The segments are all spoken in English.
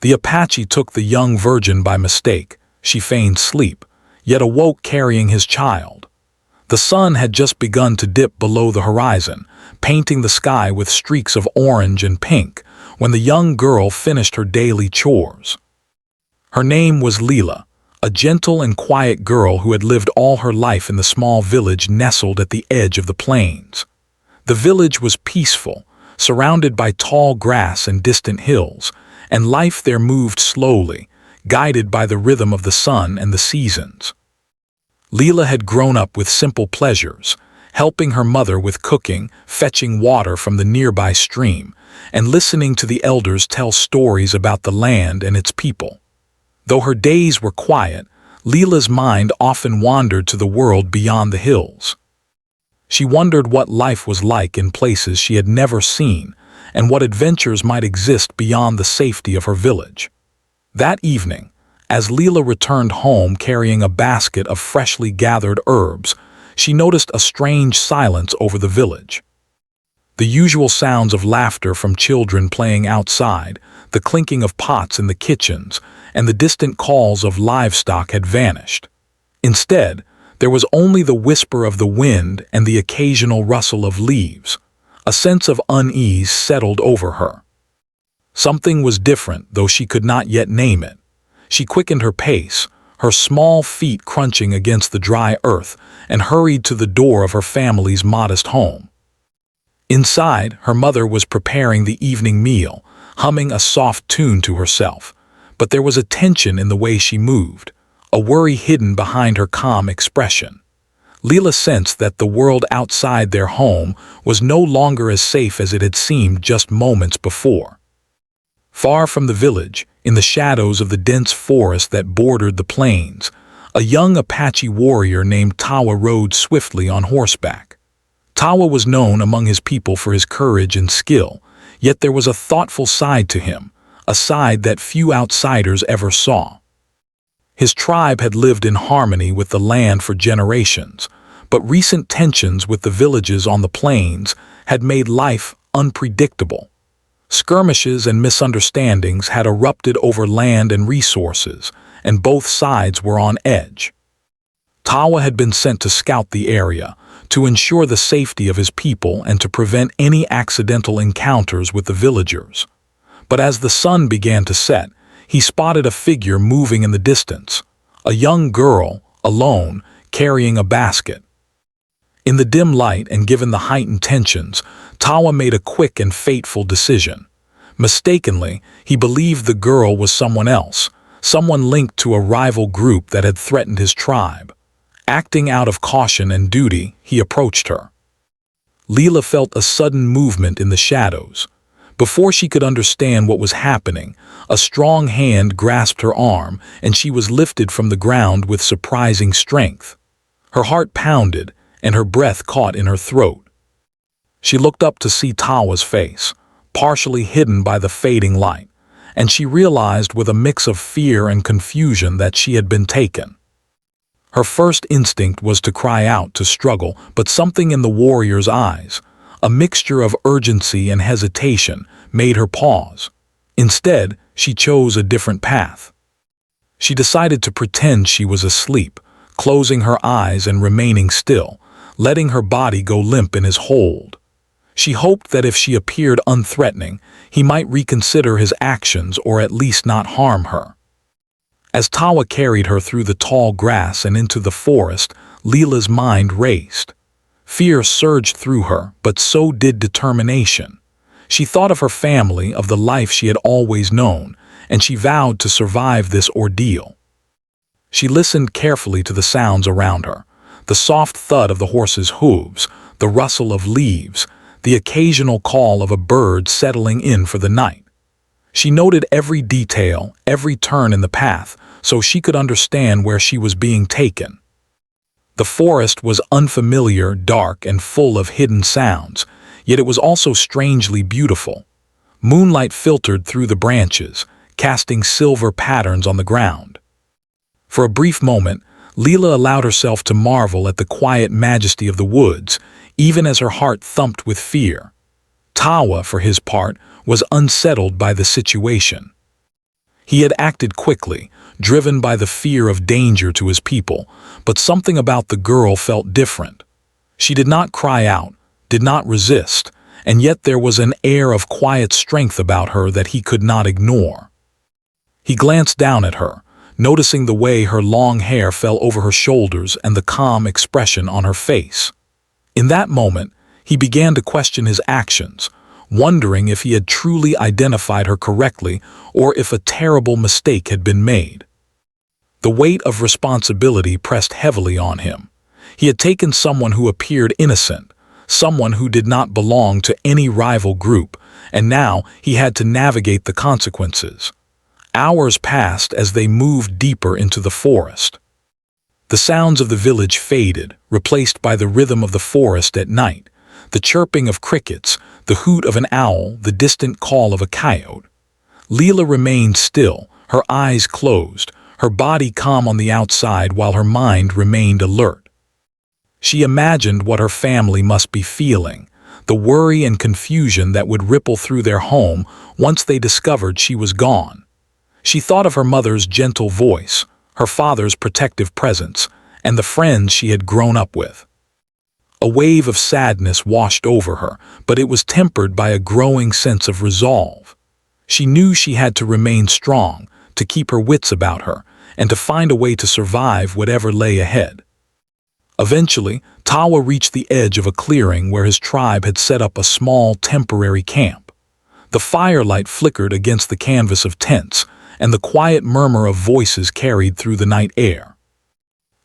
The Apache took the young virgin by mistake. She feigned sleep, yet awoke carrying his child. The sun had just begun to dip below the horizon, painting the sky with streaks of orange and pink, when the young girl finished her daily chores. Her name was Leela, a gentle and quiet girl who had lived all her life in the small village nestled at the edge of the plains. The village was peaceful, surrounded by tall grass and distant hills, and life there moved slowly, guided by the rhythm of the sun and the seasons. Leela had grown up with simple pleasures, helping her mother with cooking, fetching water from the nearby stream, and listening to the elders tell stories about the land and its people. Though her days were quiet, Leela's mind often wandered to the world beyond the hills. She wondered what life was like in places she had never seen, and what adventures might exist beyond the safety of her village. That evening, as Leela returned home carrying a basket of freshly gathered herbs, she noticed a strange silence over the village. The usual sounds of laughter from children playing outside, the clinking of pots in the kitchens, and the distant calls of livestock had vanished. Instead, there was only the whisper of the wind and the occasional rustle of leaves. A sense of unease settled over her. Something was different, though she could not yet name it. She quickened her pace, her small feet crunching against the dry earth, and hurried to the door of her family's modest home. Inside, her mother was preparing the evening meal, humming a soft tune to herself, but there was a tension in the way she moved, a worry hidden behind her calm expression. Leela sensed that the world outside their home was no longer as safe as it had seemed just moments before. Far from the village, in the shadows of the dense forest that bordered the plains, a young Apache warrior named Tawa rode swiftly on horseback. Tawa was known among his people for his courage and skill, yet there was a thoughtful side to him, a side that few outsiders ever saw. His tribe had lived in harmony with the land for generations, but recent tensions with the villages on the plains had made life unpredictable. Skirmishes and misunderstandings had erupted over land and resources, and both sides were on edge. Tawa had been sent to scout the area, to ensure the safety of his people and to prevent any accidental encounters with the villagers. But as the sun began to set, he spotted a figure moving in the distance, a young girl, alone, carrying a basket. In the dim light and given the heightened tensions, Tawa made a quick and fateful decision. Mistakenly, he believed the girl was someone else, someone linked to a rival group that had threatened his tribe. Acting out of caution and duty, he approached her. Leela felt a sudden movement in the shadows. Before she could understand what was happening, a strong hand grasped her arm, and she was lifted from the ground with surprising strength. Her heart pounded, and her breath caught in her throat. She looked up to see Tawa's face, partially hidden by the fading light, and she realized with a mix of fear and confusion that she had been taken. Her first instinct was to cry out, to struggle, but something in the warrior's eyes, a mixture of urgency and hesitation, made her pause. Instead, she chose a different path. She decided to pretend she was asleep, closing her eyes and remaining still, letting her body go limp in his hold. She hoped that if she appeared unthreatening, he might reconsider his actions or at least not harm her. As Tawa carried her through the tall grass and into the forest, Leela's mind raced. Fear surged through her, but so did determination. She thought of her family, of the life she had always known, and she vowed to survive this ordeal. She listened carefully to the sounds around her, the soft thud of the horse's hooves, the rustle of leaves, the occasional call of a bird settling in for the night. She noted every detail, every turn in the path, so she could understand where she was being taken. The forest was unfamiliar, dark, and full of hidden sounds, yet it was also strangely beautiful. Moonlight filtered through the branches, casting silver patterns on the ground. For a brief moment, Leela allowed herself to marvel at the quiet majesty of the woods, even as her heart thumped with fear. Tawa, for his part, was unsettled by the situation. He had acted quickly, driven by the fear of danger to his people, but something about the girl felt different. She did not cry out, did not resist, and yet there was an air of quiet strength about her that he could not ignore. He glanced down at her, noticing the way her long hair fell over her shoulders and the calm expression on her face. In that moment, he began to question his actions, wondering if he had truly identified her correctly or if a terrible mistake had been made. The weight of responsibility pressed heavily on him. He had taken someone who appeared innocent, someone who did not belong to any rival group, and now he had to navigate the consequences. Hours passed as they moved deeper into the forest. The sounds of the village faded, replaced by the rhythm of the forest at night, the chirping of crickets, the hoot of an owl, the distant call of a coyote. Leela remained still, her eyes closed, her body calm on the outside while her mind remained alert. She imagined what her family must be feeling, the worry and confusion that would ripple through their home once they discovered she was gone. She thought of her mother's gentle voice, her father's protective presence, and the friends she had grown up with. A wave of sadness washed over her, but it was tempered by a growing sense of resolve. She knew she had to remain strong, to keep her wits about her, and to find a way to survive whatever lay ahead. Eventually, Tawa reached the edge of a clearing where his tribe had set up a small temporary camp. The firelight flickered against the canvas of tents, and the quiet murmur of voices carried through the night air.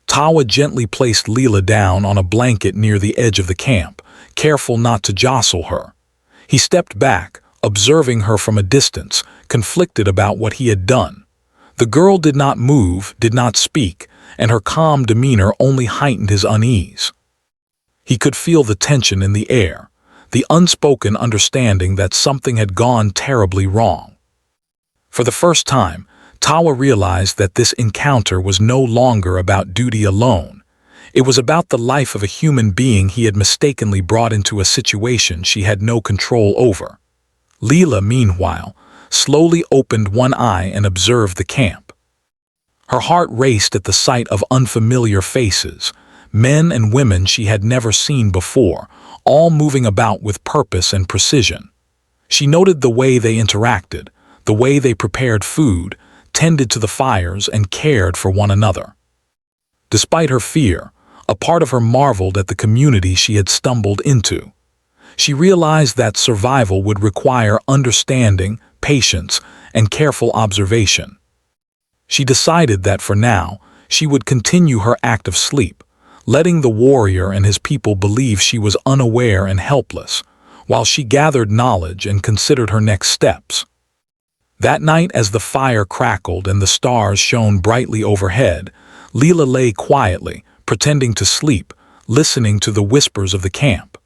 Tawa gently placed Leela down on a blanket near the edge of the camp, careful not to jostle her. He stepped back, observing her from a distance, conflicted about what he had done. The girl did not move, did not speak, and her calm demeanor only heightened his unease. He could feel the tension in the air, the unspoken understanding that something had gone terribly wrong. For the first time, Tawa realized that this encounter was no longer about duty alone. It was about the life of a human being he had mistakenly brought into a situation she had no control over. Leela, meanwhile, slowly opened one eye and observed the camp. Her heart raced at the sight of unfamiliar faces, men and women she had never seen before, all moving about with purpose and precision. She noted the way they interacted, the way they prepared food, tended to the fires, and cared for one another. Despite her fear, a part of her marveled at the community she had stumbled into. She realized that survival would require understanding, patience, and careful observation. She decided that for now, she would continue her active sleep, letting the warrior and his people believe she was unaware and helpless, while she gathered knowledge and considered her next steps. That night, as the fire crackled and the stars shone brightly overhead, Leela lay quietly, pretending to sleep, listening to the whispers of the camp.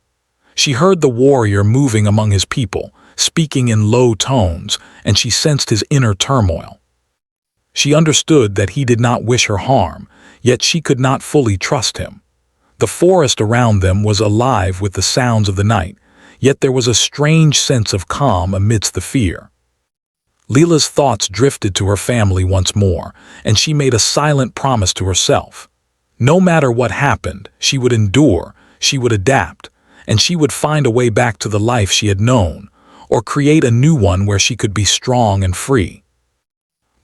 She heard the warrior moving among his people, speaking in low tones, and she sensed his inner turmoil. She understood that he did not wish her harm, yet she could not fully trust him. The forest around them was alive with the sounds of the night, yet there was a strange sense of calm amidst the fear. Leela's thoughts drifted to her family once more, and she made a silent promise to herself. No matter what happened, she would endure, she would adapt, and she would find a way back to the life she had known, or create a new one where she could be strong and free.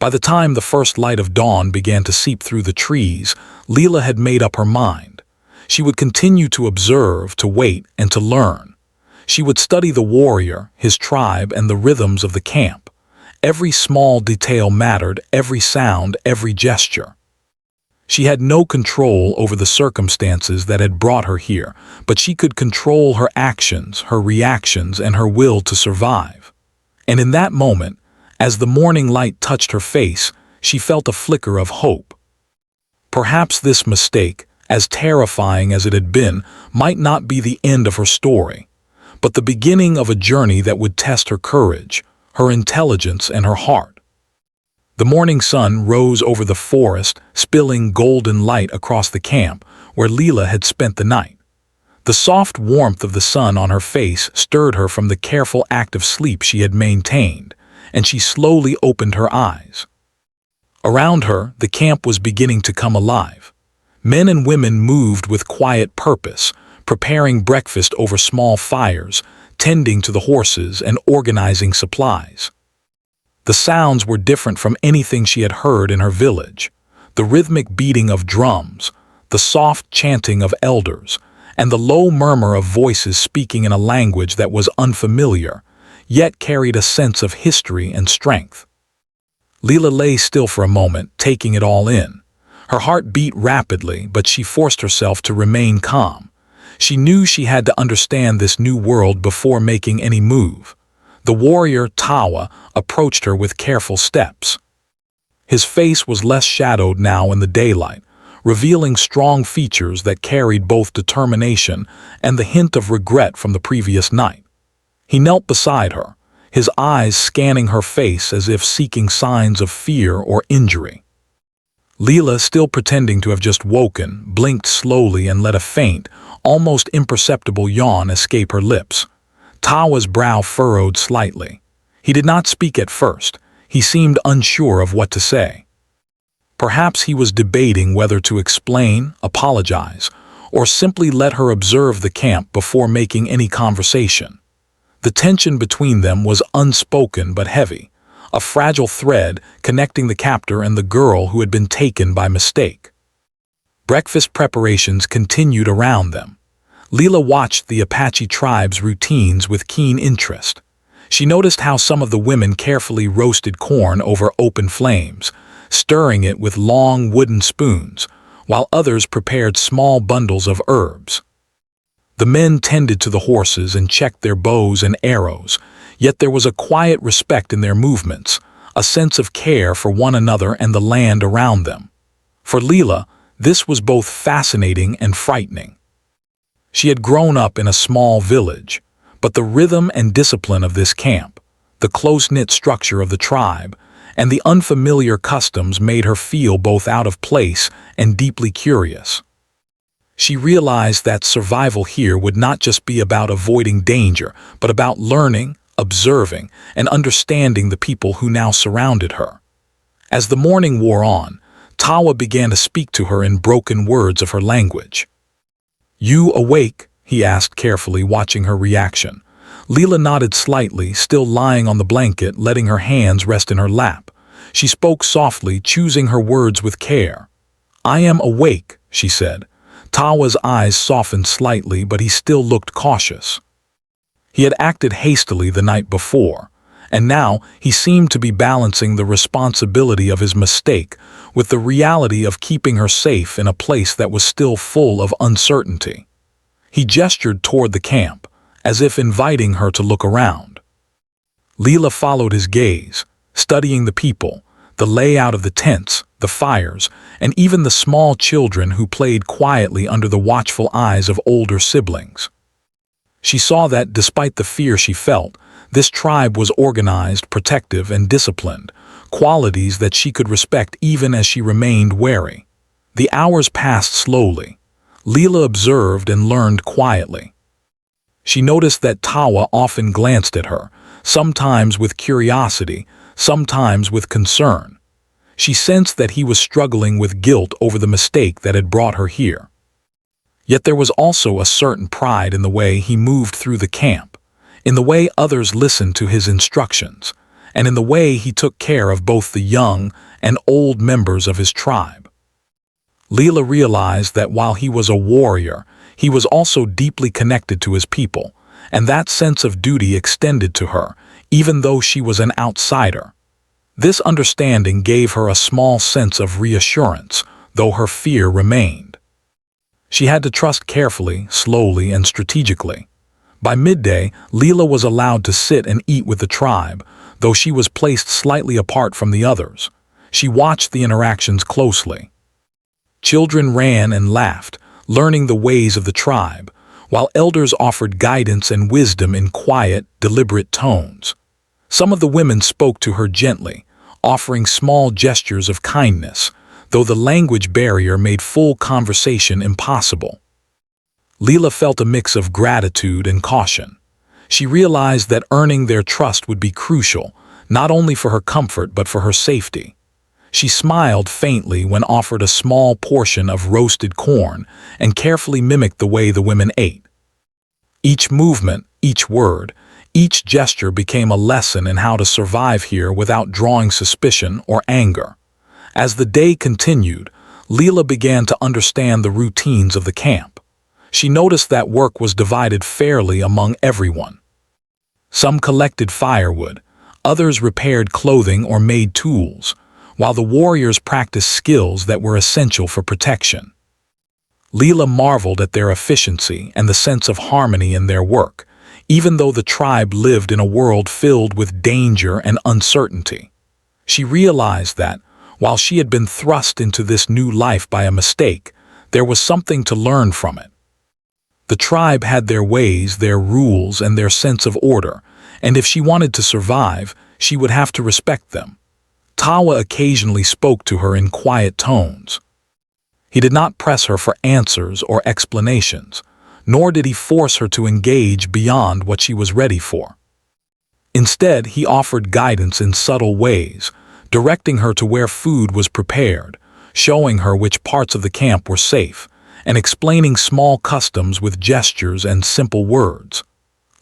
By the time the first light of dawn began to seep through the trees, Leela had made up her mind. She would continue to observe, to wait, and to learn. She would study the warrior, his tribe, and the rhythms of the camp. Every small detail mattered, every sound, every gesture. She had no control over the circumstances that had brought her here, but she could control her actions, her reactions, and her will to survive. And in that moment, as the morning light touched her face, she felt a flicker of hope. Perhaps this mistake, as terrifying as it had been, might not be the end of her story, but the beginning of a journey that would test her courage, her intelligence, and her heart. The morning sun rose over the forest, spilling golden light across the camp where Leela had spent the night. The soft warmth of the sun on her face stirred her from the careful active sleep she had maintained, and she slowly opened her eyes. Around her, the camp was beginning to come alive. Men and women moved with quiet purpose, preparing breakfast over small fires, tending to the horses, and organizing supplies. The sounds were different from anything she had heard in her village. The rhythmic beating of drums, the soft chanting of elders, and the low murmur of voices speaking in a language that was unfamiliar, yet carried a sense of history and strength. Leela lay still for a moment, taking it all in. Her heart beat rapidly, but she forced herself to remain calm. She knew she had to understand this new world before making any move. The warrior, Tawa, approached her with careful steps. His face was less shadowed now in the daylight, revealing strong features that carried both determination and the hint of regret from the previous night. He knelt beside her, his eyes scanning her face as if seeking signs of fear or injury. Leela, still pretending to have just woken, blinked slowly and let a faint, almost imperceptible yawn escape her lips. Tawa's brow furrowed slightly. He did not speak at first. He seemed unsure of what to say. Perhaps he was debating whether to explain, apologize, or simply let her observe the camp before making any conversation. The tension between them was unspoken but heavy, a fragile thread connecting the captor and the girl who had been taken by mistake. Breakfast preparations continued around them. Leela watched the Apache tribe's routines with keen interest. She noticed how some of the women carefully roasted corn over open flames, stirring it with long wooden spoons, while others prepared small bundles of herbs. The men tended to the horses and checked their bows and arrows, yet there was a quiet respect in their movements, a sense of care for one another and the land around them. For Leela, this was both fascinating and frightening. She had grown up in a small village, but the rhythm and discipline of this camp, the close-knit structure of the tribe, and the unfamiliar customs made her feel both out of place and deeply curious. She realized that survival here would not just be about avoiding danger, but about learning, observing, and understanding the people who now surrounded her. As the morning wore on, Tawa began to speak to her in broken words of her language. "You awake?" he asked carefully, watching her reaction. Leela nodded slightly, still lying on the blanket, letting her hands rest in her lap. She spoke softly, choosing her words with care. "I am awake," she said. Tawa's eyes softened slightly, but he still looked cautious. He had acted hastily the night before, and now he seemed to be balancing the responsibility of his mistake with the reality of keeping her safe in a place that was still full of uncertainty. He gestured toward the camp, as if inviting her to look around. Leela followed his gaze, studying the people, the layout of the tents, the fires, and even the small children who played quietly under the watchful eyes of older siblings. She saw that, despite the fear she felt, this tribe was organized, protective, and disciplined, qualities that she could respect even as she remained wary. The hours passed slowly. Leela observed and learned quietly. She noticed that Tawa often glanced at her, sometimes with curiosity, sometimes with concern. She sensed that he was struggling with guilt over the mistake that had brought her here. Yet there was also a certain pride in the way he moved through the camp, in the way others listened to his instructions, and in the way he took care of both the young and old members of his tribe. Leela realized that while he was a warrior, he was also deeply connected to his people, and that sense of duty extended to her, even though she was an outsider. This understanding gave her a small sense of reassurance, though her fear remained. She had to trust carefully, slowly, and strategically. By midday, Leela was allowed to sit and eat with the tribe, though she was placed slightly apart from the others. She watched the interactions closely. Children ran and laughed, learning the ways of the tribe, while elders offered guidance and wisdom in quiet, deliberate tones. Some of the women spoke to her gently, offering small gestures of kindness, though the language barrier made full conversation impossible. Leela felt a mix of gratitude and caution. She realized that earning their trust would be crucial, not only for her comfort but for her safety. She smiled faintly when offered a small portion of roasted corn and carefully mimicked the way the women ate. Each movement, each word, each gesture became a lesson in how to survive here without drawing suspicion or anger. As the day continued, Leela began to understand the routines of the camp. She noticed that work was divided fairly among everyone. Some collected firewood, others repaired clothing or made tools, while the warriors practiced skills that were essential for protection. Leela marveled at their efficiency and the sense of harmony in their work, even though the tribe lived in a world filled with danger and uncertainty. She realized that, while she had been thrust into this new life by a mistake, there was something to learn from it. The tribe had their ways, their rules, and their sense of order, and if she wanted to survive, she would have to respect them. Tawa occasionally spoke to her in quiet tones. He did not press her for answers or explanations, nor did he force her to engage beyond what she was ready for. Instead, he offered guidance in subtle ways, directing her to where food was prepared, showing her which parts of the camp were safe, and explaining small customs with gestures and simple words.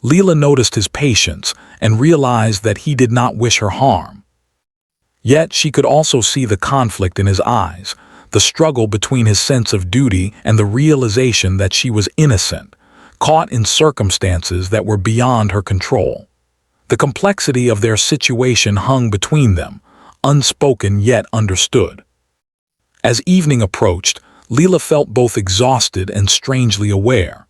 Leela noticed his patience and realized that he did not wish her harm. Yet she could also see the conflict in his eyes, the struggle between his sense of duty and the realization that she was innocent, caught in circumstances that were beyond her control. The complexity of their situation hung between them, unspoken yet understood. As evening approached, Leela felt both exhausted and strangely aware.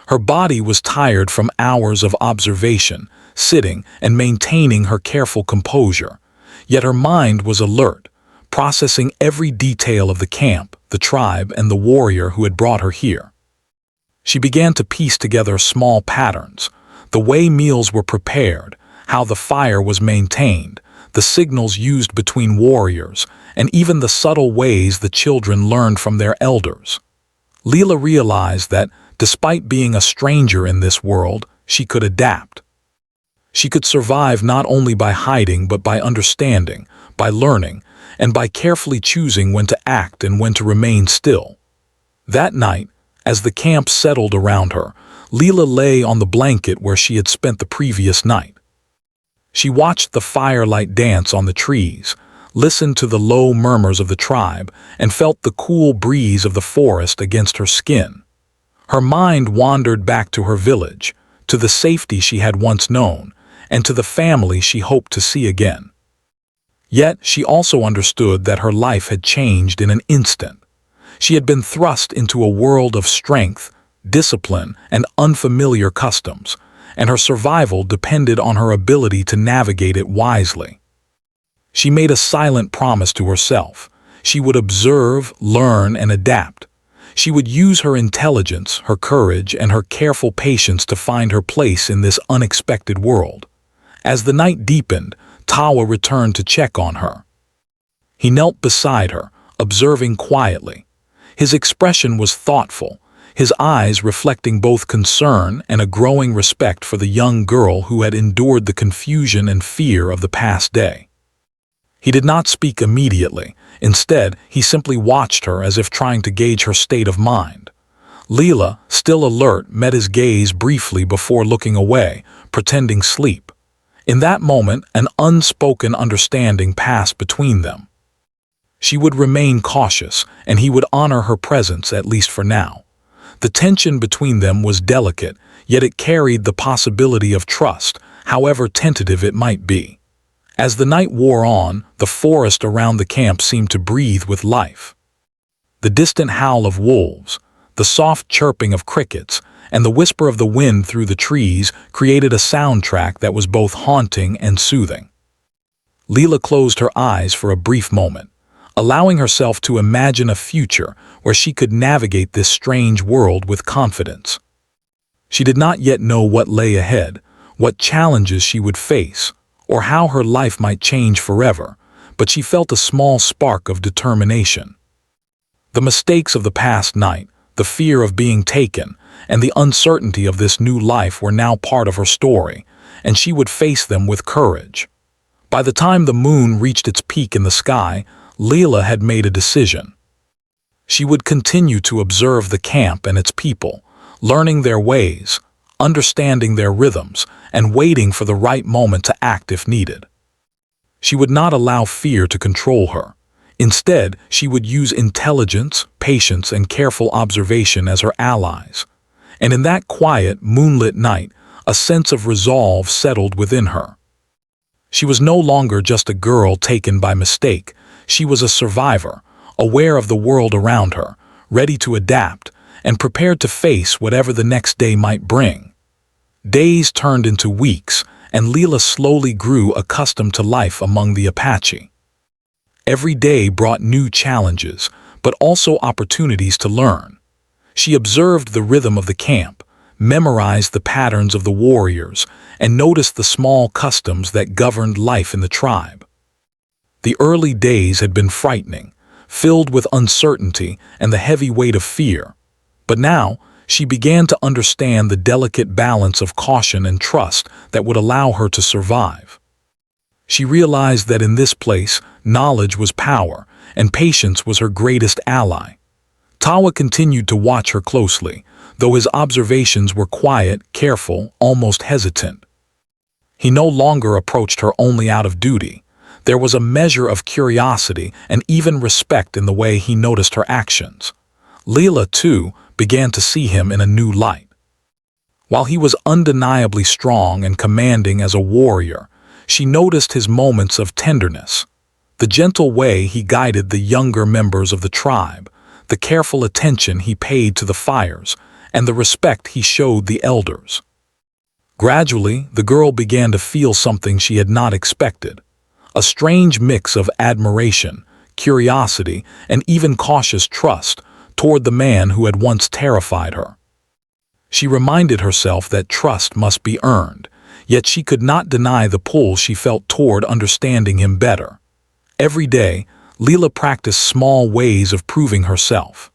Her body was tired from hours of observation, sitting, and maintaining her careful composure, yet her mind was alert, processing every detail of the camp, the tribe, and the warrior who had brought her here. She began to piece together small patterns, the way meals were prepared, how the fire was maintained, the signals used between warriors, and even the subtle ways the children learned from their elders. Leela realized that, despite being a stranger in this world, she could adapt. She could survive not only by hiding but by understanding, by learning, and by carefully choosing when to act and when to remain still. That night, as the camp settled around her, Leela lay on the blanket where she had spent the previous night. She watched the firelight dance on the trees, listened to the low murmurs of the tribe, and felt the cool breeze of the forest against her skin. Her mind wandered back to her village, to the safety she had once known, and to the family she hoped to see again. Yet she also understood that her life had changed in an instant. She had been thrust into a world of strength, discipline, and unfamiliar customs, and her survival depended on her ability to navigate it wisely. She made a silent promise to herself. She would observe, learn, and adapt. She would use her intelligence, her courage, and her careful patience to find her place in this unexpected world. As the night deepened, Tawa returned to check on her. He knelt beside her, observing quietly. His expression was thoughtful, his eyes reflecting both concern and a growing respect for the young girl who had endured the confusion and fear of the past day. He did not speak immediately. Instead, he simply watched her as if trying to gauge her state of mind. Leela, still alert, met his gaze briefly before looking away, pretending sleep. In that moment, an unspoken understanding passed between them. She would remain cautious, and he would honor her presence, at least for now. The tension between them was delicate, yet it carried the possibility of trust, however tentative it might be. As the night wore on, the forest around the camp seemed to breathe with life. The distant howl of wolves, the soft chirping of crickets, and the whisper of the wind through the trees created a soundtrack that was both haunting and soothing. Leela closed her eyes for a brief moment, allowing herself to imagine a future where she could navigate this strange world with confidence. She did not yet know what lay ahead, what challenges she would face, or how her life might change forever, but she felt a small spark of determination. The mistakes of the past night, the fear of being taken, and the uncertainty of this new life were now part of her story, and she would face them with courage. By the time the moon reached its peak in the sky, Leela had made a decision. She would continue to observe the camp and its people, learning their ways, understanding their rhythms, and waiting for the right moment to act if needed. She would not allow fear to control her. Instead, she would use intelligence, patience, and careful observation as her allies. And in that quiet, moonlit night, a sense of resolve settled within her. She was no longer just a girl taken by mistake. She was a survivor, aware of the world around her, ready to adapt, and prepared to face whatever the next day might bring. Days turned into weeks, and Leela slowly grew accustomed to life among the Apache. Every day brought new challenges, but also opportunities to learn. She observed the rhythm of the camp, memorized the patterns of the warriors, and noticed the small customs that governed life in the tribe. The early days had been frightening, filled with uncertainty and the heavy weight of fear. But now, she began to understand the delicate balance of caution and trust that would allow her to survive. She realized that in this place, knowledge was power, and patience was her greatest ally. Tawa continued to watch her closely, though his observations were quiet, careful, almost hesitant. He no longer approached her only out of duty. There was a measure of curiosity and even respect in the way he noticed her actions. Leela, too, began to see him in a new light. While he was undeniably strong and commanding as a warrior, she noticed his moments of tenderness, the gentle way he guided the younger members of the tribe, the careful attention he paid to the fires, and the respect he showed the elders. Gradually, the girl began to feel something she had not expected, a strange mix of admiration, curiosity, and even cautious trust toward the man who had once terrified her. She reminded herself that trust must be earned, yet she could not deny the pull she felt toward understanding him better. Every day, Leela practiced small ways of proving herself.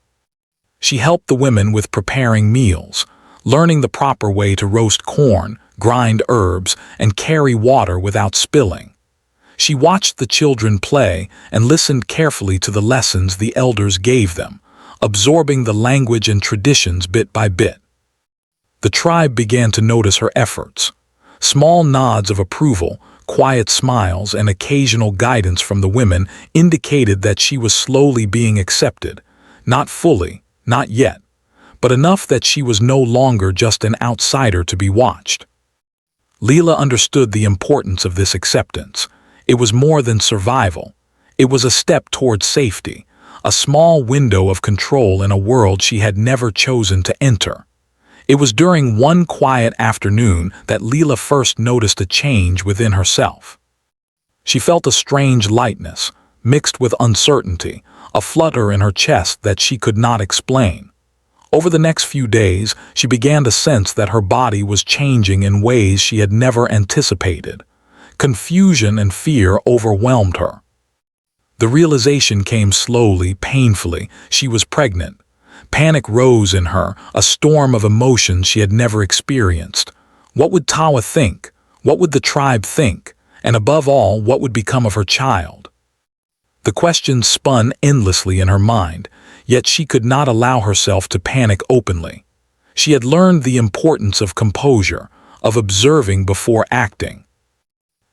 She helped the women with preparing meals, learning the proper way to roast corn, grind herbs, and carry water without spilling. She watched the children play and listened carefully to the lessons the elders gave them, absorbing the language and traditions bit by bit. The tribe began to notice her efforts. Small nods of approval, quiet smiles, and occasional guidance from the women indicated that she was slowly being accepted, not fully, not yet, but enough that she was no longer just an outsider to be watched. Leela understood the importance of this acceptance. It was more than survival. It was a step toward safety, a small window of control in a world she had never chosen to enter. It was during one quiet afternoon that Leela first noticed a change within herself. She felt a strange lightness, mixed with uncertainty, a flutter in her chest that she could not explain. Over the next few days, she began to sense that her body was changing in ways she had never anticipated. Confusion and fear overwhelmed her. The realization came slowly, painfully. She was pregnant. Panic rose in her, a storm of emotions she had never experienced. What would Tawa think? What would the tribe think? And above all, what would become of her child? The questions spun endlessly in her mind, yet she could not allow herself to panic openly. She had learned the importance of composure, of observing before acting.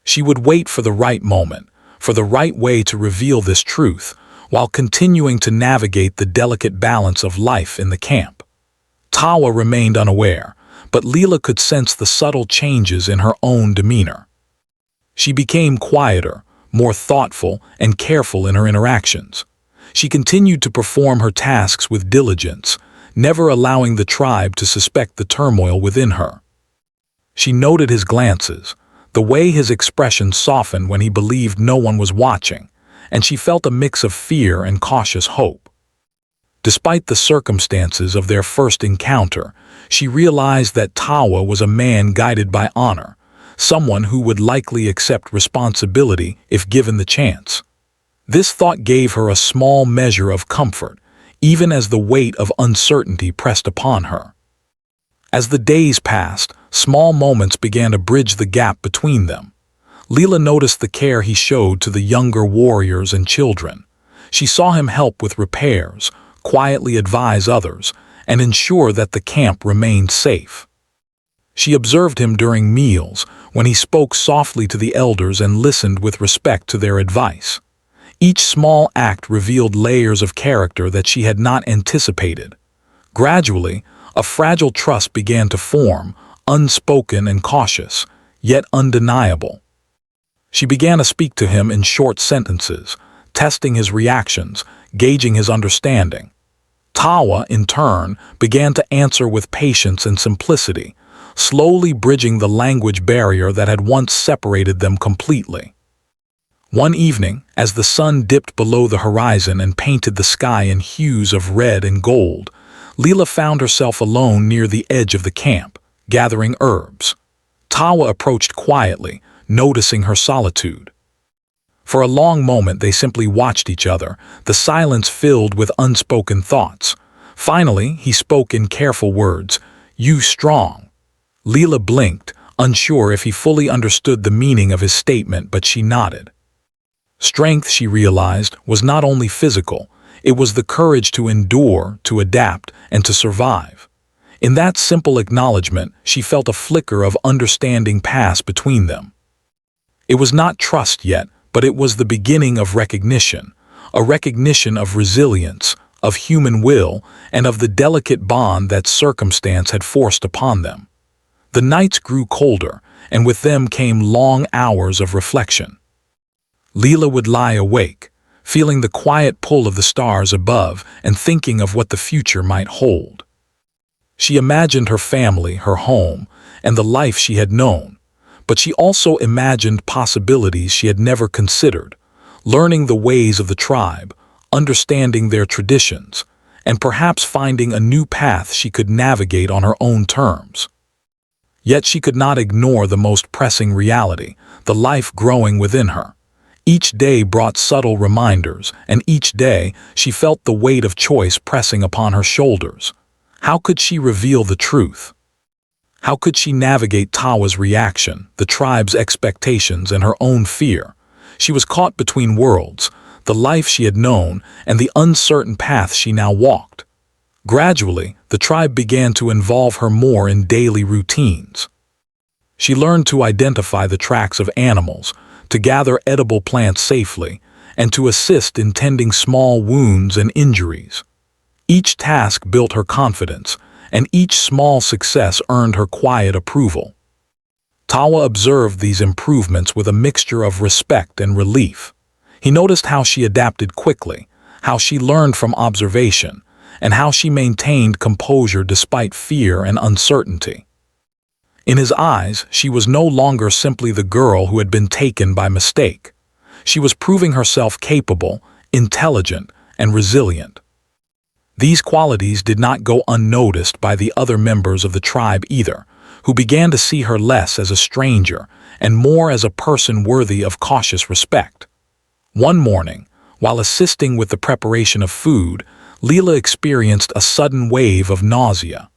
She would wait for the right moment, for the right way to reveal this truth, while continuing to navigate the delicate balance of life in the camp. Tawa remained unaware, but Leela could sense the subtle changes in her own demeanor. She became quieter, more thoughtful, and careful in her interactions. She continued to perform her tasks with diligence, never allowing the tribe to suspect the turmoil within her. She noted his glances, the way his expression softened when he believed no one was watching, and she felt a mix of fear and cautious hope. Despite the circumstances of their first encounter, she realized that Tawa was a man guided by honor, someone who would likely accept responsibility if given the chance. This thought gave her a small measure of comfort, even as the weight of uncertainty pressed upon her. As the days passed, small moments began to bridge the gap between them. Leela noticed the care he showed to the younger warriors and children. She saw him help with repairs, quietly advise others, and ensure that the camp remained safe. She observed him during meals, when he spoke softly to the elders and listened with respect to their advice. Each small act revealed layers of character that she had not anticipated. Gradually, a fragile trust began to form, unspoken and cautious, yet undeniable. She began to speak to him in short sentences, testing his reactions, gauging his understanding. Tawa, in turn, began to answer with patience and simplicity, slowly bridging the language barrier that had once separated them completely. One evening, as the sun dipped below the horizon and painted the sky in hues of red and gold, Leela found herself alone near the edge of the camp, gathering herbs. Tawa approached quietly, noticing her solitude. For a long moment they simply watched each other, the silence filled with unspoken thoughts. Finally, he spoke in careful words, "You strong." Leela blinked, unsure if he fully understood the meaning of his statement, but she nodded. Strength, she realized, was not only physical, it was the courage to endure, to adapt, and to survive. In that simple acknowledgement, she felt a flicker of understanding pass between them. It was not trust yet, but it was the beginning of recognition, a recognition of resilience, of human will, and of the delicate bond that circumstance had forced upon them. The nights grew colder, and with them came long hours of reflection. Leela would lie awake, feeling the quiet pull of the stars above and thinking of what the future might hold. She imagined her family, her home, and the life she had known, but she also imagined possibilities she had never considered, learning the ways of the tribe, understanding their traditions, and perhaps finding a new path she could navigate on her own terms. Yet she could not ignore the most pressing reality, the life growing within her. Each day brought subtle reminders, and each day she felt the weight of choice pressing upon her shoulders. How could she reveal the truth? How could she navigate Tawa's reaction, the tribe's expectations, and her own fear? She was caught between worlds, the life she had known and the uncertain path she now walked. Gradually, the tribe began to involve her more in daily routines. She learned to identify the tracks of animals, to gather edible plants safely, and to assist in tending small wounds and injuries. Each task built her confidence, and each small success earned her quiet approval. Tawa observed these improvements with a mixture of respect and relief. He noticed how she adapted quickly, how she learned from observation, and how she maintained composure despite fear and uncertainty. In his eyes, she was no longer simply the girl who had been taken by mistake. She was proving herself capable, intelligent, and resilient. These qualities did not go unnoticed by the other members of the tribe either, who began to see her less as a stranger and more as a person worthy of cautious respect. One morning, while assisting with the preparation of food, Leela experienced a sudden wave of nausea.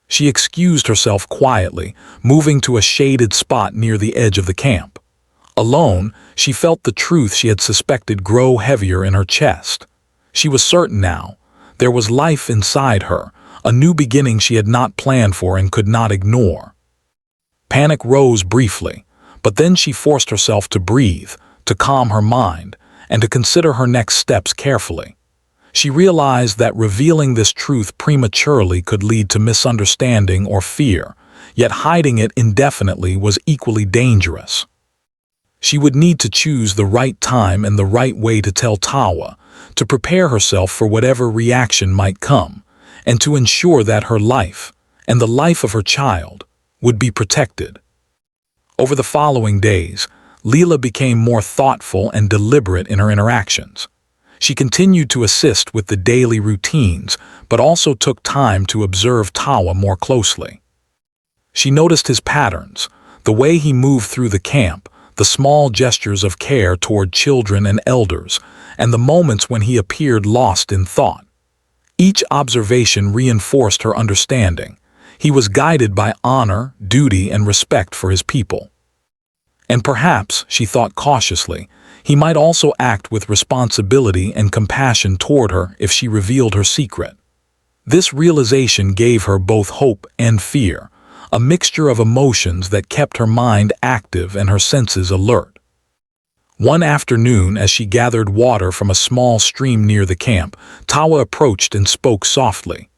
She excused herself quietly, moving to a shaded spot near the edge of the camp. Alone, she felt the truth she had suspected grow heavier in her chest. She was certain now. There was life inside her, a new beginning she had not planned for and could not ignore. Panic rose briefly, but then she forced herself to breathe, to calm her mind, and to consider her next steps carefully. She realized that revealing this truth prematurely could lead to misunderstanding or fear, yet hiding it indefinitely was equally dangerous. She would need to choose the right time and the right way to tell Tawa, to prepare herself for whatever reaction might come, and to ensure that her life, and the life of her child, would be protected. Over the following days, Leela became more thoughtful and deliberate in her interactions. She continued to assist with the daily routines, but also took time to observe Tawa more closely. She noticed his patterns, the way he moved through the camp, the small gestures of care toward children and elders, and the moments when he appeared lost in thought. Each observation reinforced her understanding. He was guided by honor, duty, and respect for his people. And perhaps, she thought cautiously, he might also act with responsibility and compassion toward her if she revealed her secret. This realization gave her both hope and fear, a mixture of emotions that kept her mind active and her senses alert. One afternoon, as she gathered water from a small stream near the camp, Tawa approached and spoke softly.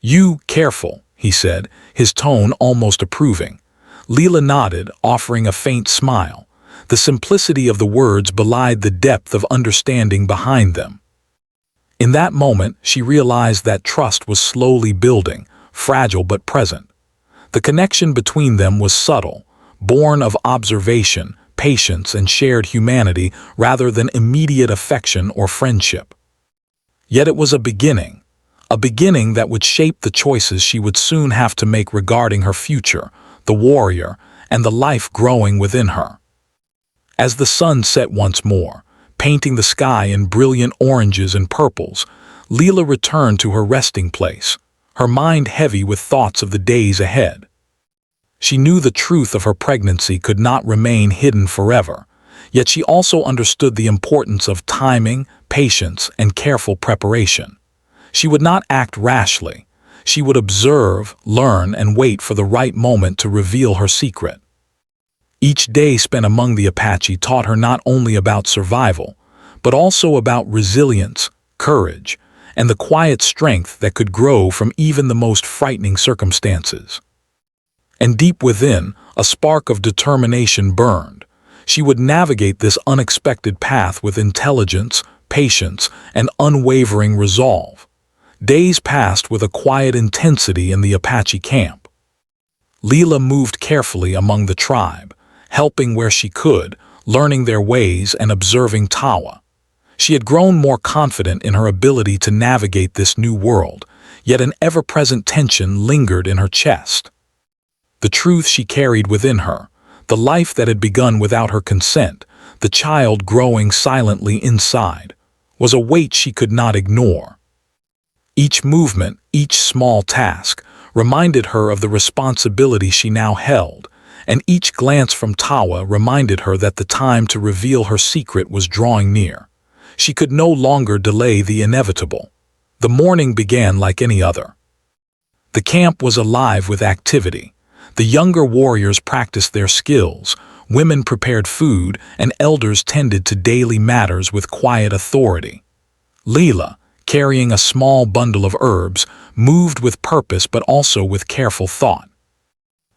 "You, careful," he said, his tone almost approving. Leela nodded, offering a faint smile. The simplicity of the words belied the depth of understanding behind them. In that moment, she realized that trust was slowly building, fragile but present. The connection between them was subtle, born of observation, patience, and shared humanity rather than immediate affection or friendship. Yet it was a beginning that would shape the choices she would soon have to make regarding her future, the warrior, and the life growing within her. As the sun set once more, painting the sky in brilliant oranges and purples, Leela returned to her resting place, her mind heavy with thoughts of the days ahead. She knew the truth of her pregnancy could not remain hidden forever, yet she also understood the importance of timing, patience, and careful preparation. She would not act rashly. She would observe, learn, and wait for the right moment to reveal her secret. Each day spent among the Apache taught her not only about survival, but also about resilience, courage, and the quiet strength that could grow from even the most frightening circumstances. And deep within, a spark of determination burned. She would navigate this unexpected path with intelligence, patience, and unwavering resolve. Days passed with a quiet intensity in the Apache camp. Leela moved carefully among the tribe, helping where she could, learning their ways and observing Tawa. She had grown more confident in her ability to navigate this new world, yet an ever-present tension lingered in her chest. The truth she carried within her, the life that had begun without her consent, the child growing silently inside, was a weight she could not ignore. Each movement, each small task, reminded her of the responsibility she now held, and each glance from Tawa reminded her that the time to reveal her secret was drawing near. She could no longer delay the inevitable. The morning began like any other. The camp was alive with activity. The younger warriors practiced their skills, women prepared food, and elders tended to daily matters with quiet authority. Leela, carrying a small bundle of herbs, moved with purpose but also with careful thought.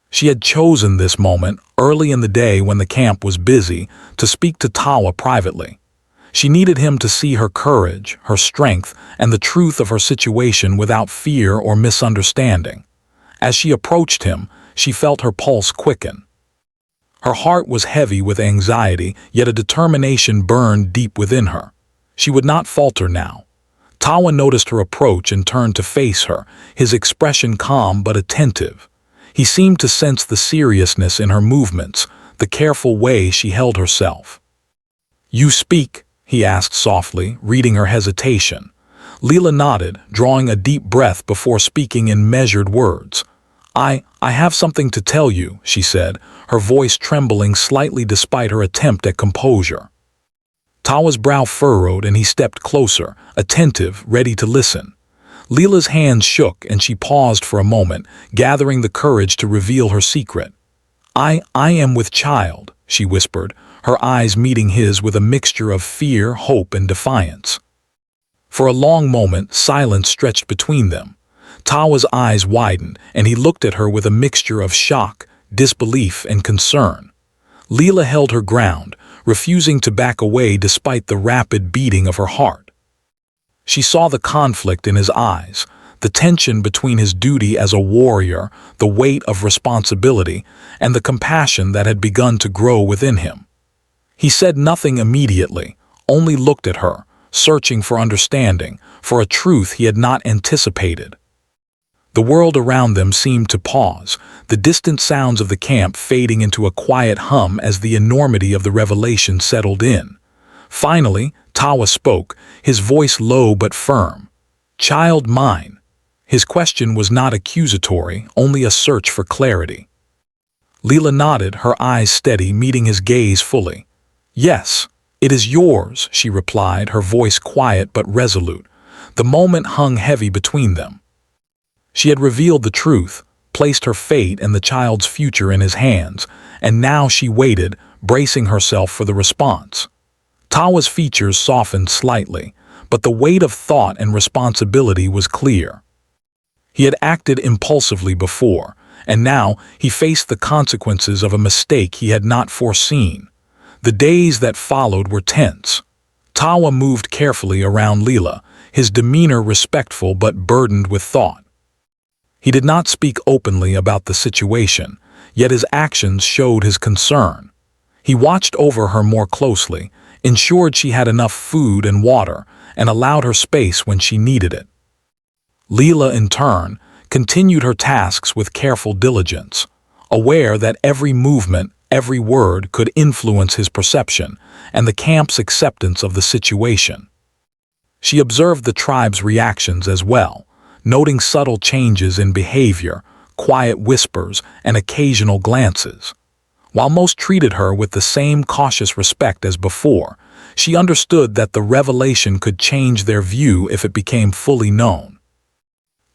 She had chosen this moment, early in the day when the camp was busy, to speak to Tawa privately. She needed him to see her courage, her strength, and the truth of her situation without fear or misunderstanding. As she approached him, she felt her pulse quicken. Her heart was heavy with anxiety, yet a determination burned deep within her. She would not falter now. Tawa noticed her approach and turned to face her, his expression calm but attentive. He seemed to sense the seriousness in her movements, the careful way she held herself. "You speak?" he asked softly, reading her hesitation. Leela nodded, drawing a deep breath before speaking in measured words. I have something to tell you," she said, her voice trembling slightly despite her attempt at composure. Tawa's brow furrowed and he stepped closer, attentive, ready to listen. Leela's hands shook and she paused for a moment, gathering the courage to reveal her secret. I am with child," she whispered, her eyes meeting his with a mixture of fear, hope, and defiance. For a long moment, silence stretched between them. Tawa's eyes widened, and he looked at her with a mixture of shock, disbelief, and concern. Leela held her ground, refusing to back away despite the rapid beating of her heart. She saw the conflict in his eyes, the tension between his duty as a warrior, the weight of responsibility, and the compassion that had begun to grow within him. He said nothing immediately, only looked at her, searching for understanding, for a truth he had not anticipated. The world around them seemed to pause, the distant sounds of the camp fading into a quiet hum as the enormity of the revelation settled in. Finally, Tawa spoke, his voice low but firm. "Child mine." His question was not accusatory, only a search for clarity. Leela nodded, her eyes steady, meeting his gaze fully. "Yes, it is yours," she replied, her voice quiet but resolute. The moment hung heavy between them. She had revealed the truth, placed her fate and the child's future in his hands, and now she waited, bracing herself for the response. Tawa's features softened slightly, but the weight of thought and responsibility was clear. He had acted impulsively before, and now he faced the consequences of a mistake he had not foreseen. The days that followed were tense. Tawa moved carefully around Leela, his demeanor respectful but burdened with thought. He did not speak openly about the situation, yet his actions showed his concern. He watched over her more closely, ensured she had enough food and water, and allowed her space when she needed it. Leela, in turn, continued her tasks with careful diligence, aware that every movement, every word could influence his perception and the camp's acceptance of the situation. She observed the tribe's reactions as well, noting subtle changes in behavior, quiet whispers, and occasional glances. While most treated her with the same cautious respect as before, she understood that the revelation could change their view if it became fully known.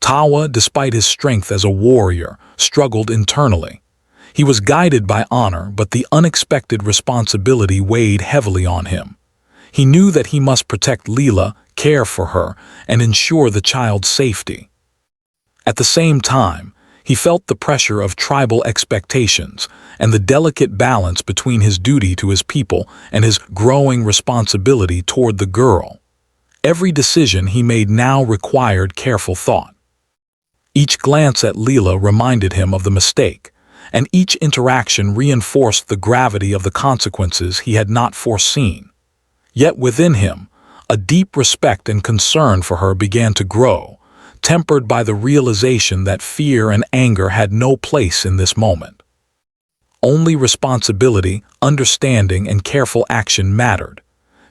Tawa, despite his strength as a warrior, struggled internally. He was guided by honor, but the unexpected responsibility weighed heavily on him. He knew that he must protect Leela, care for her, and ensure the child's safety. At the same time, he felt the pressure of tribal expectations and the delicate balance between his duty to his people and his growing responsibility toward the girl. Every decision he made now required careful thought. Each glance at Leela reminded him of the mistake, and each interaction reinforced the gravity of the consequences he had not foreseen. Yet within him, a deep respect and concern for her began to grow, tempered by the realization that fear and anger had no place in this moment. Only responsibility, understanding, and careful action mattered.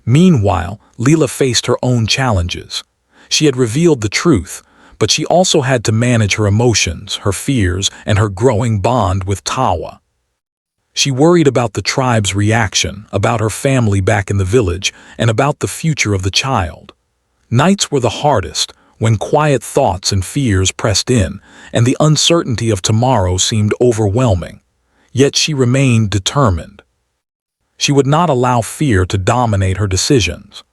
Meanwhile, Leela faced her own challenges. She had revealed the truth, but she also had to manage her emotions, her fears, and her growing bond with Tawa. She worried about the tribe's reaction, about her family back in the village, and about the future of the child. Nights were the hardest, when quiet thoughts and fears pressed in, and the uncertainty of tomorrow seemed overwhelming. Yet she remained determined. She would not allow fear to dominate her decisions.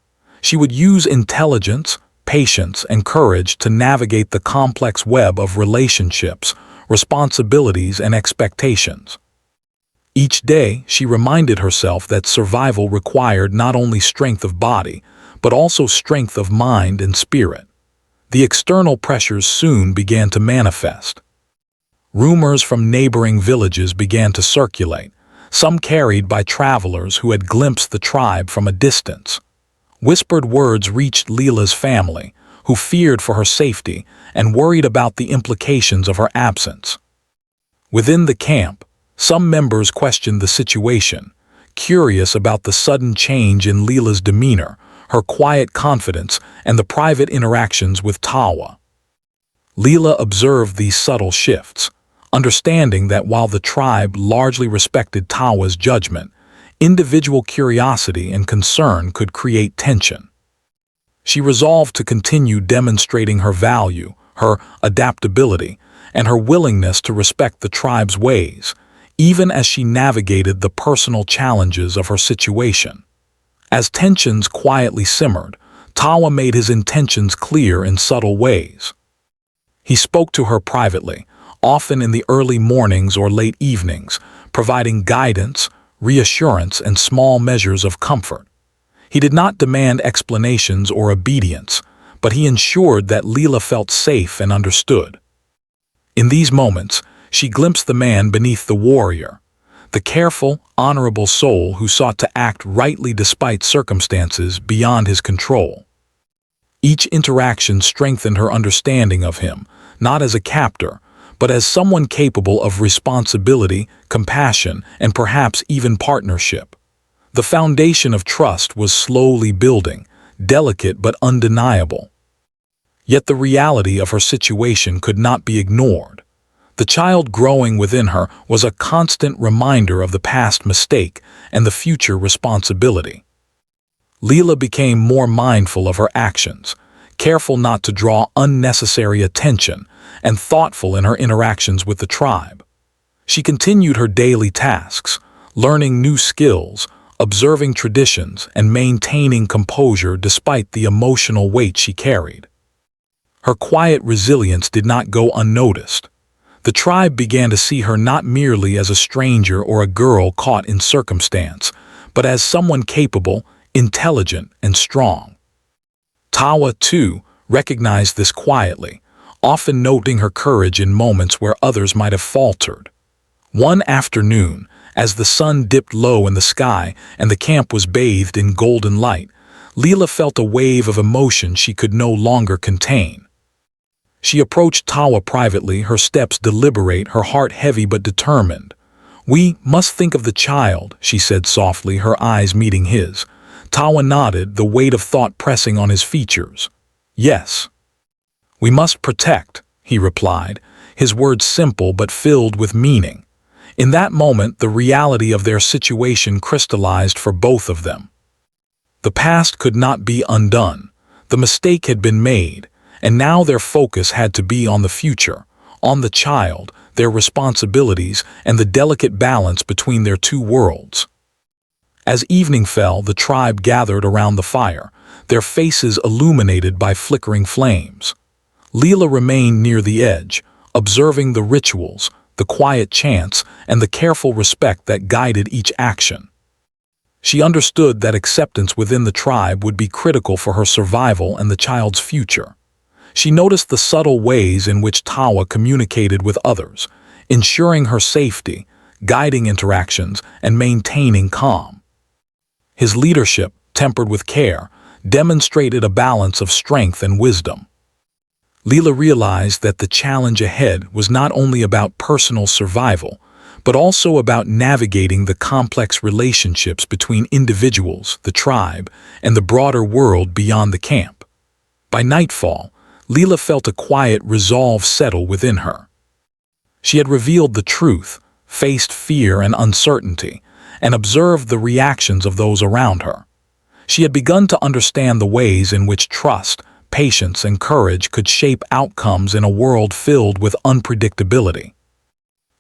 She would use intelligence, patience, and courage to navigate the complex web of relationships, responsibilities, and expectations. Each day, she reminded herself that survival required not only strength of body, but also strength of mind and spirit. The external pressures soon began to manifest. Rumors from neighboring villages began to circulate, some carried by travelers who had glimpsed the tribe from a distance. Whispered words reached Leela's family, who feared for her safety and worried about the implications of her absence. Within the camp, some members questioned the situation, curious about the sudden change in Leela's demeanor, her quiet confidence, and the private interactions with Tawa. Leela observed these subtle shifts, understanding that while the tribe largely respected Tawa's judgment, individual curiosity and concern could create tension. She resolved to continue demonstrating her value, her adaptability, and her willingness to respect the tribe's ways, even as she navigated the personal challenges of her situation. As tensions quietly simmered, Tawa made his intentions clear in subtle ways. He spoke to her privately, often in the early mornings or late evenings, providing guidance, reassurance, and small measures of comfort. He did not demand explanations or obedience, but he ensured that Leela felt safe and understood. In these moments, she glimpsed the man beneath the warrior, the careful, honorable soul who sought to act rightly despite circumstances beyond his control. Each interaction strengthened her understanding of him, not as a captor, but as someone capable of responsibility, compassion, and perhaps even partnership. The foundation of trust was slowly building, delicate but undeniable. Yet the reality of her situation could not be ignored. The child growing within her was a constant reminder of the past mistake and the future responsibility. Leela became more mindful of her actions, careful not to draw unnecessary attention, and thoughtful in her interactions with the tribe. She continued her daily tasks, learning new skills, observing traditions, and maintaining composure despite the emotional weight she carried. Her quiet resilience did not go unnoticed. The tribe began to see her not merely as a stranger or a girl caught in circumstance, but as someone capable, intelligent, and strong. Tawa, too, recognized this quietly, often noting her courage in moments where others might have faltered. One afternoon, as the sun dipped low in the sky and the camp was bathed in golden light, Leela felt a wave of emotion she could no longer contain. She approached Tawa privately, her steps deliberate, her heart heavy but determined. "We must think of the child," she said softly, her eyes meeting his. Tawa nodded, the weight of thought pressing on his features. "Yes. We must protect," he replied, his words simple but filled with meaning. In that moment, the reality of their situation crystallized for both of them. The past could not be undone. The mistake had been made, and now their focus had to be on the future, on the child, their responsibilities, and the delicate balance between their two worlds. As evening fell, the tribe gathered around the fire, their faces illuminated by flickering flames. Leela remained near the edge, observing the rituals, the quiet chants, and the careful respect that guided each action. She understood that acceptance within the tribe would be critical for her survival and the child's future. She noticed the subtle ways in which Tawa communicated with others, ensuring her safety, guiding interactions, and maintaining calm. His leadership, tempered with care, demonstrated a balance of strength and wisdom. Leela realized that the challenge ahead was not only about personal survival, but also about navigating the complex relationships between individuals, the tribe, and the broader world beyond the camp. By nightfall, Leela felt a quiet resolve settle within her. She had revealed the truth, faced fear and uncertainty, and observed the reactions of those around her. She had begun to understand the ways in which trust, patience, and courage could shape outcomes in a world filled with unpredictability.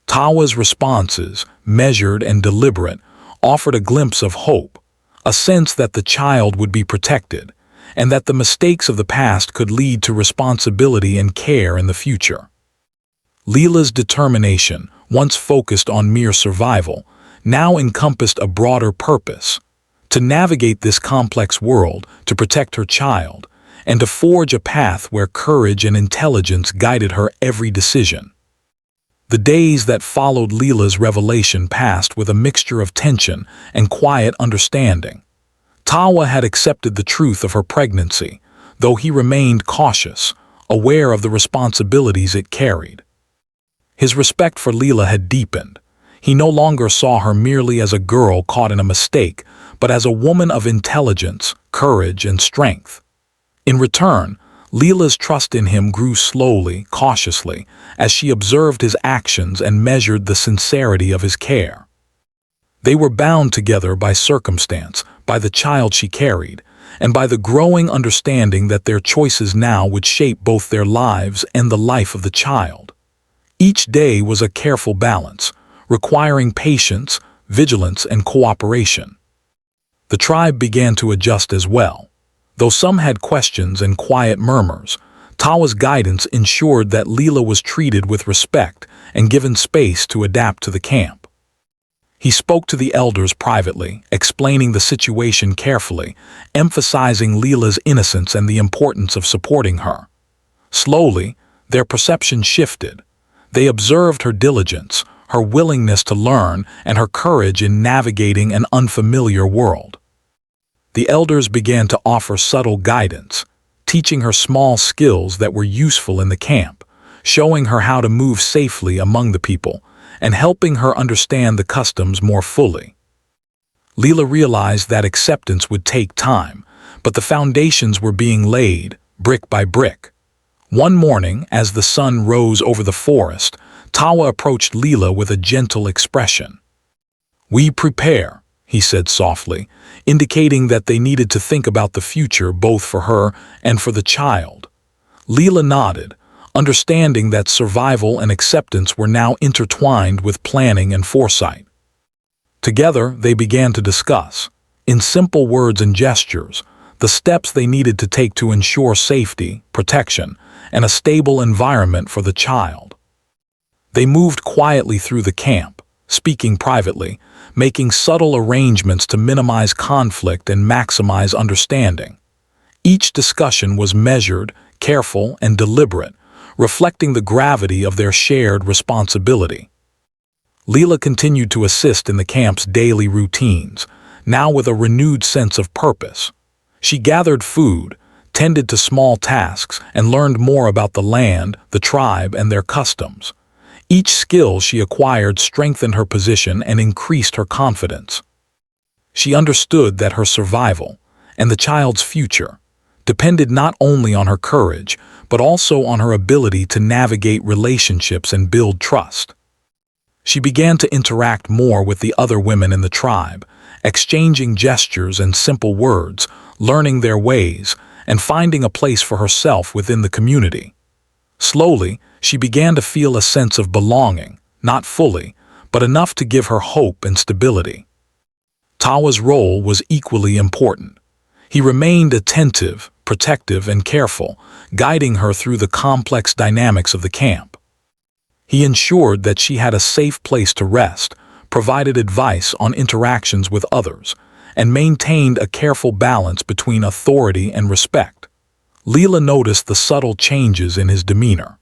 Tawa's responses, measured and deliberate, offered a glimpse of hope, a sense that the child would be protected, and that the mistakes of the past could lead to responsibility and care in the future. Leela's determination, once focused on mere survival, now encompassed a broader purpose: to navigate this complex world, to protect her child, and to forge a path where courage and intelligence guided her every decision. The days that followed Leela's revelation passed with a mixture of tension and quiet understanding. Tawa had accepted the truth of her pregnancy, though he remained cautious, aware of the responsibilities it carried. His respect for Leela had deepened. He no longer saw her merely as a girl caught in a mistake, but as a woman of intelligence, courage, and strength. In return, Leela's trust in him grew slowly, cautiously, as she observed his actions and measured the sincerity of his care. They were bound together by circumstance, by the child she carried, and by the growing understanding that their choices now would shape both their lives and the life of the child. Each day was a careful balance, requiring patience, vigilance, and cooperation. The tribe began to adjust as well. Though some had questions and quiet murmurs, Tawa's guidance ensured that Leela was treated with respect and given space to adapt to the camp. He spoke to the elders privately, explaining the situation carefully, emphasizing Leela's innocence and the importance of supporting her. Slowly, their perception shifted. They observed her diligence, her willingness to learn, and her courage in navigating an unfamiliar world. The elders began to offer subtle guidance, teaching her small skills that were useful in the camp, showing her how to move safely among the people, and helping her understand the customs more fully. Leela realized that acceptance would take time, but the foundations were being laid, brick by brick. One morning, as the sun rose over the forest, Tawa approached Leela with a gentle expression. "We prepare," he said softly, indicating that they needed to think about the future both for her and for the child. Leela nodded, understanding that survival and acceptance were now intertwined with planning and foresight. Together, they began to discuss, in simple words and gestures, the steps they needed to take to ensure safety, protection, and a stable environment for the child. They moved quietly through the camp, speaking privately, making subtle arrangements to minimize conflict and maximize understanding. Each discussion was measured, careful, and deliberate, reflecting the gravity of their shared responsibility. Leela continued to assist in the camp's daily routines, now with a renewed sense of purpose. She gathered food, tended to small tasks, and learned more about the land, the tribe, and their customs. Each skill she acquired strengthened her position and increased her confidence. She understood that her survival, and the child's future, depended not only on her courage, but also on her ability to navigate relationships and build trust. She began to interact more with the other women in the tribe, exchanging gestures and simple words, learning their ways, and finding a place for herself within the community. Slowly, she began to feel a sense of belonging, not fully, but enough to give her hope and stability. Tawa's role was equally important. He remained attentive, protective, and careful, guiding her through the complex dynamics of the camp. He ensured that she had a safe place to rest, provided advice on interactions with others, and maintained a careful balance between authority and respect. Leela noticed the subtle changes in his demeanor.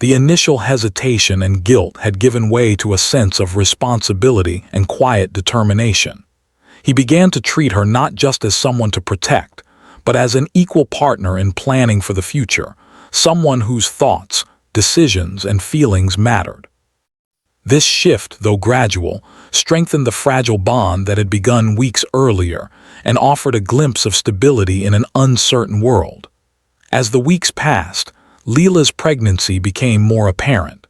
The initial hesitation and guilt had given way to a sense of responsibility and quiet determination. He began to treat her not just as someone to protect, but as an equal partner in planning for the future, someone whose thoughts, decisions, and feelings mattered. This shift, though gradual, strengthened the fragile bond that had begun weeks earlier and offered a glimpse of stability in an uncertain world. As the weeks passed, Leela's pregnancy became more apparent.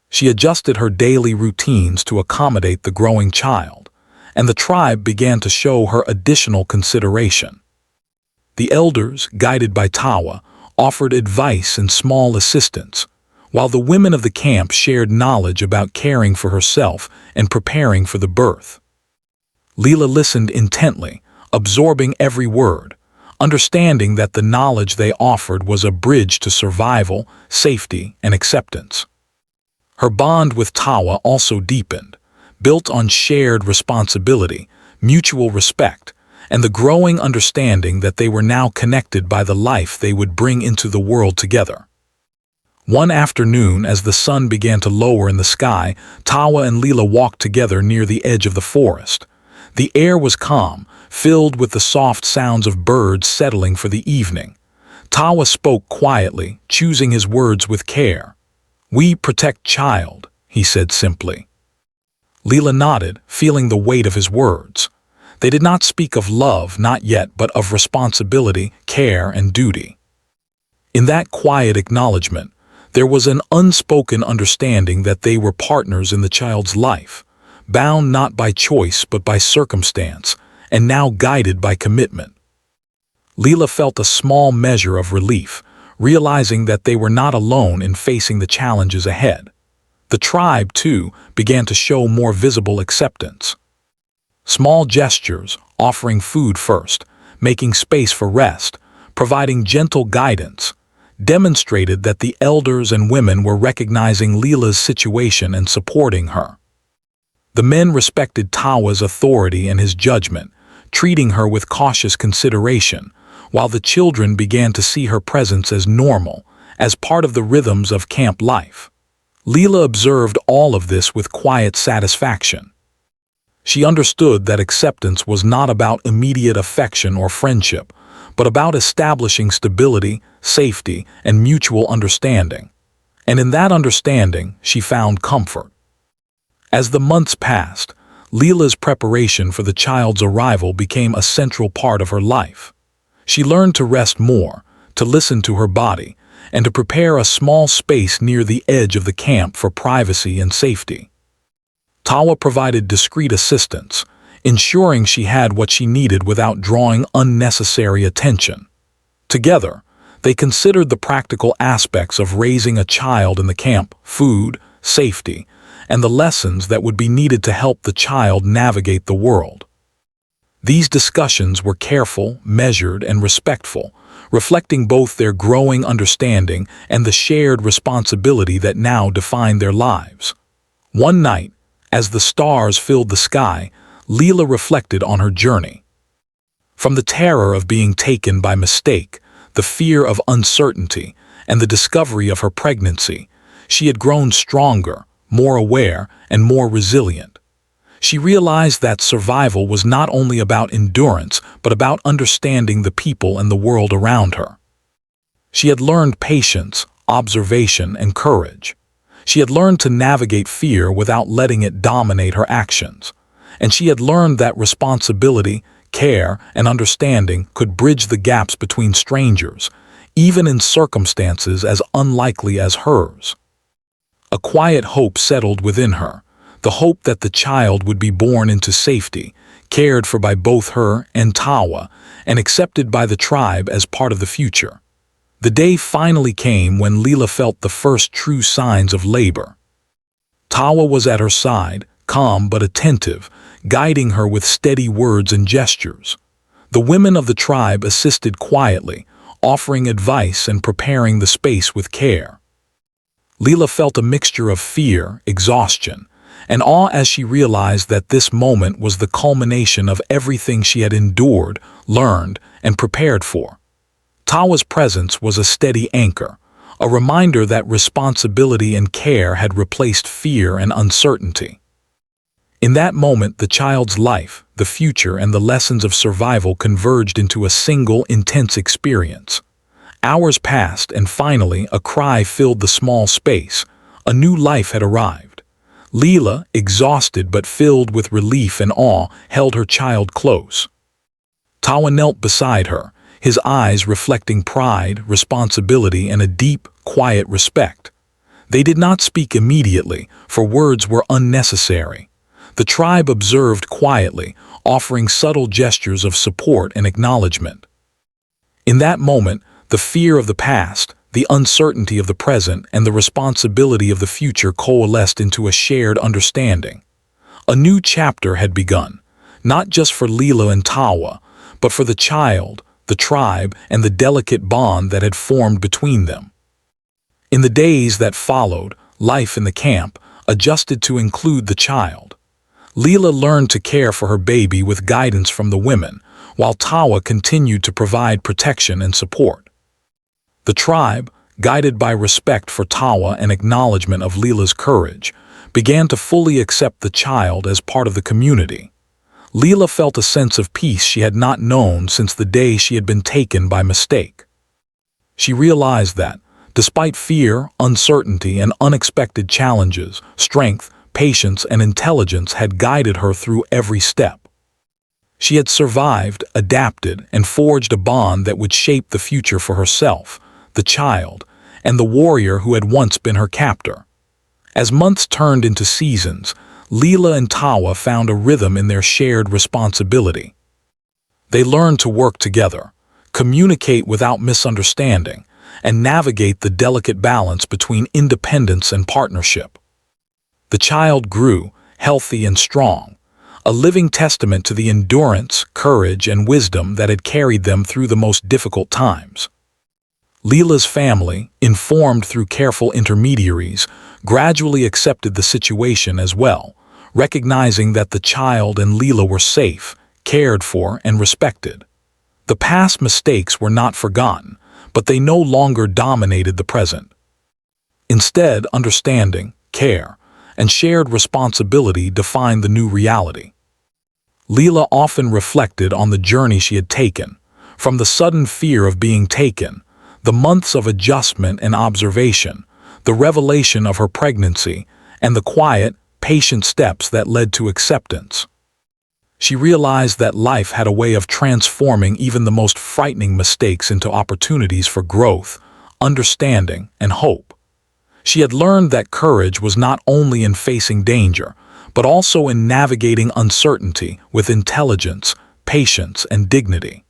She adjusted her daily routines to accommodate the growing child, and the tribe began to show her additional consideration. The elders, guided by Tawa, offered advice and small assistance, while the women of the camp shared knowledge about caring for herself and preparing for the birth. Leela listened intently, absorbing every word, understanding that the knowledge they offered was a bridge to survival, safety, and acceptance. Her bond with Tawa also deepened, built on shared responsibility, mutual respect, and the growing understanding that they were now connected by the life they would bring into the world together. One afternoon, as the sun began to lower in the sky, Tawa and Leela walked together near the edge of the forest. The air was calm, filled with the soft sounds of birds settling for the evening. Tawa spoke quietly, choosing his words with care. "We protect child," he said simply. Leela nodded, feeling the weight of his words. They did not speak of love, not yet, but of responsibility, care, and duty. In that quiet acknowledgement, there was an unspoken understanding that they were partners in the child's life, bound not by choice but by circumstance, and now guided by commitment. Leela felt a small measure of relief, realizing that they were not alone in facing the challenges ahead. The tribe, too, began to show more visible acceptance. Small gestures, offering food first, making space for rest, providing gentle guidance, demonstrated that the elders and women were recognizing Leela's situation and supporting her. The men respected Tawa's authority and his judgment, treating her with cautious consideration, while the children began to see her presence as normal, as part of the rhythms of camp life. Leela observed all of this with quiet satisfaction. She understood that acceptance was not about immediate affection or friendship, but about establishing stability, safety, and mutual understanding. And in that understanding, she found comfort. As the months passed, Leela's preparation for the child's arrival became a central part of her life. She learned to rest more, to listen to her body, and to prepare a small space near the edge of the camp for privacy and safety. Tawa provided discreet assistance, ensuring she had what she needed without drawing unnecessary attention. Together, they considered the practical aspects of raising a child in the camp: food, safety, and the lessons that would be needed to help the child navigate the world. These discussions were careful, measured, and respectful, reflecting both their growing understanding and the shared responsibility that now defined their lives. One night, as the stars filled the sky, Leela reflected on her journey. From the terror of being taken by mistake, the fear of uncertainty, and the discovery of her pregnancy, she had grown stronger, more aware, and more resilient. She realized that survival was not only about endurance, but about understanding the people and the world around her. She had learned patience, observation, and courage. She had learned to navigate fear without letting it dominate her actions. And she had learned that responsibility, care, and understanding could bridge the gaps between strangers, even in circumstances as unlikely as hers. A quiet hope settled within her, the hope that the child would be born into safety, cared for by both her and Tawa, and accepted by the tribe as part of the future. The day finally came when Leela felt the first true signs of labor. Tawa was at her side, calm but attentive, guiding her with steady words and gestures. The women of the tribe assisted quietly, offering advice and preparing the space with care. Leela felt a mixture of fear, exhaustion, and awe as she realized that this moment was the culmination of everything she had endured, learned, and prepared for. Tawa's presence was a steady anchor, a reminder that responsibility and care had replaced fear and uncertainty. In that moment, the child's life, the future, and the lessons of survival converged into a single, intense experience. Hours passed, and finally, a cry filled the small space. A new life had arrived. Leela, exhausted but filled with relief and awe, held her child close. Tawa knelt beside her, his eyes reflecting pride, responsibility, and a deep, quiet respect. They did not speak immediately, for words were unnecessary. The tribe observed quietly, offering subtle gestures of support and acknowledgement. In that moment, the fear of the past, the uncertainty of the present, and the responsibility of the future coalesced into a shared understanding. A new chapter had begun, not just for Leela and Tawa, but for the child, the tribe, and the delicate bond that had formed between them. In the days that followed, life in the camp adjusted to include the child. Leela learned to care for her baby with guidance from the women, while Tawa continued to provide protection and support. The tribe, guided by respect for Tawa and acknowledgement of Leela's courage, began to fully accept the child as part of the community. Leela felt a sense of peace she had not known since the day she had been taken by mistake. She realized that, despite fear, uncertainty, and unexpected challenges, strength, patience, and intelligence had guided her through every step. She had survived, adapted, and forged a bond that would shape the future for herself, the child, and the warrior who had once been her captor. As months turned into seasons, Leela and Tawa found a rhythm in their shared responsibility. They learned to work together, communicate without misunderstanding, and navigate the delicate balance between independence and partnership. The child grew, healthy and strong, a living testament to the endurance, courage, and wisdom that had carried them through the most difficult times. Leela's family, informed through careful intermediaries, gradually accepted the situation as well, recognizing that the child and Leela were safe, cared for, and respected. The past mistakes were not forgotten, but they no longer dominated the present. Instead, understanding, care, and shared responsibility defined the new reality. Leela often reflected on the journey she had taken, from the sudden fear of being taken, the months of adjustment and observation, the revelation of her pregnancy, and the quiet, patient steps that led to acceptance. She realized that life had a way of transforming even the most frightening mistakes into opportunities for growth, understanding, and hope. She had learned that courage was not only in facing danger, but also in navigating uncertainty with intelligence, patience, and dignity.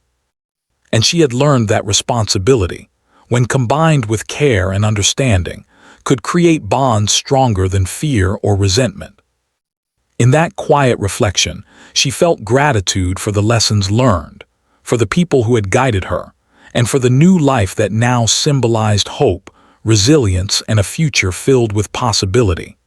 And she had learned that responsibility, when combined with care and understanding, could create bonds stronger than fear or resentment. In that quiet reflection, she felt gratitude for the lessons learned, for the people who had guided her, and for the new life that now symbolized hope, resilience, and a future filled with possibility.